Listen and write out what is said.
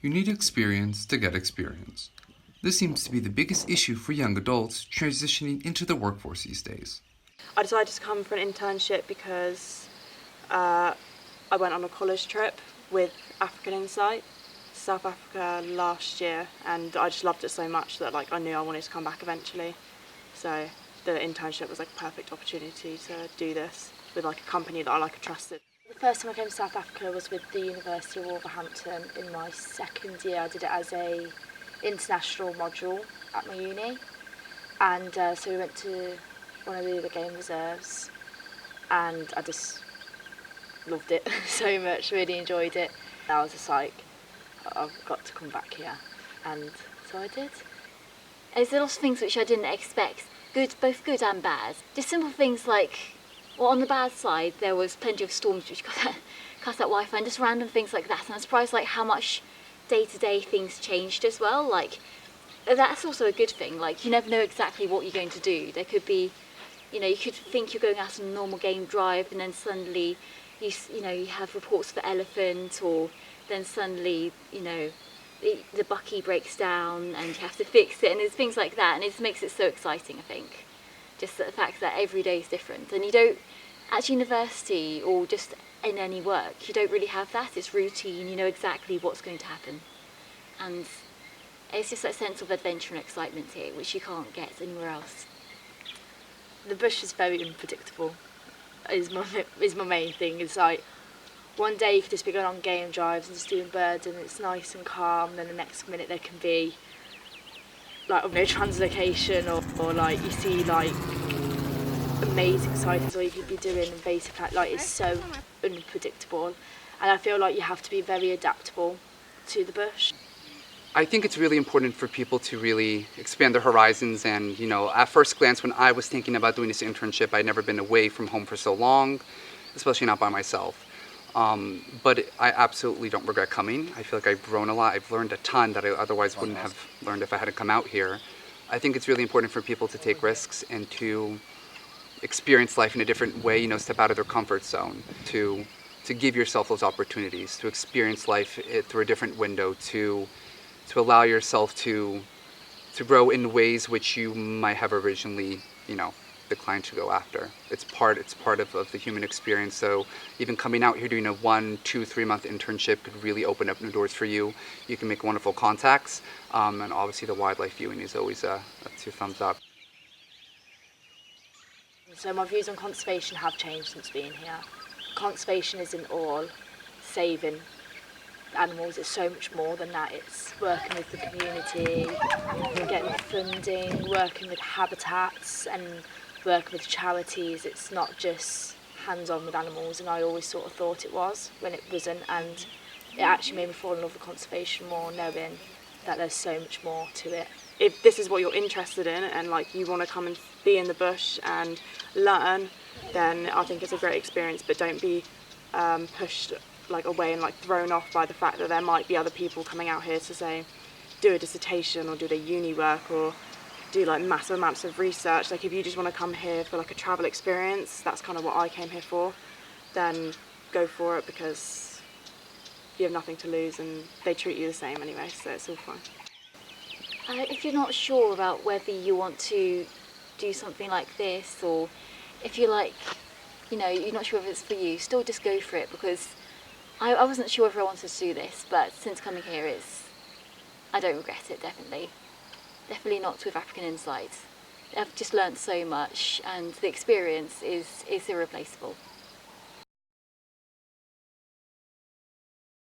You need experience to get experience. This seems to be the biggest issue for young adults transitioning into the workforce these days. I decided to come for an internship because I went on a college trip with African Insight to South Africa last year, and I just loved it so much that I knew I wanted to come back eventually. So the internship was a perfect opportunity to do this with a company that I trusted. The first time I came to South Africa was with the University of Wolverhampton in my second year. I did it as a international module at my uni, and so we went to one of the game reserves, and I just loved it so much, really enjoyed it. I was just like, I've got to come back here, and so I did. There's a lot of things which I didn't expect, both good and bad. Just simple things like, well, on the bad side, there was plenty of storms which cut out Wi-Fi, and just random things like that. And I'm surprised how much day-to-day things changed as well. That's also a good thing. You never know exactly what you're going to do. There could be, you could think you're going out on a normal game drive, and then suddenly you have reports for elephant, or then suddenly the bucky breaks down and you have to fix it, and there's things like that, and it makes it so exciting, I think. Just the fact that every day is different, and you don't, at university or just in any work, you don't really have that. It's routine, you know exactly what's going to happen, and it's just that sense of adventure and excitement here, which you can't get anywhere else. The bush is very unpredictable, is my main thing. It's one day you could just be going on game drives and just doing birds, and it's nice and calm, and then the next minute there can be translocation, or you see amazing sightings, or you could be doing invasive plant. It's so unpredictable, and I feel you have to be very adaptable to the bush. I think it's really important for people to really expand their horizons, and at first glance when I was thinking about doing this internship, I'd never been away from home for so long, especially not by myself. But I absolutely don't regret coming. I feel like I've grown a lot. I've learned a ton that I otherwise wouldn't have learned if I hadn't come out here. I think it's really important for people to take risks and to experience life in a different way, step out of their comfort zone, to give yourself those opportunities, to experience life through a different window, to allow yourself to grow in ways which you might have originally, declined to go after. It's part of the human experience. So even coming out here doing a 1, 2, 3 month internship could really open up new doors for you. You can make wonderful contacts, and obviously the wildlife viewing is always a 2 thumbs up. So my views on conservation have changed since being here. Conservation isn't all saving animals, it's so much more than that. It's working with the community, getting funding, working with habitats, and working with charities. It's not just hands-on with animals, and I always sort of thought it was when it wasn't, and it actually made me fall in love with conservation more, knowing that there's so much more to it. If this is what you're interested in, and you want to come and be in the bush and learn, then I think it's a great experience, but don't be pushed away and thrown off by the fact that there might be other people coming out here to say do a dissertation or do their uni work or do massive amounts of research. If you just want to come here for a travel experience, that's kind of what I came here for, then go for it, because you have nothing to lose and they treat you the same anyway, so it's all fine. If you're not sure about whether you want to do something like this, or if you're you're not sure if it's for you, still just go for it, because I wasn't sure if I wanted to do this, but since coming here, I don't regret it, definitely. Definitely not with African Insight. I've just learnt so much, and the experience is irreplaceable.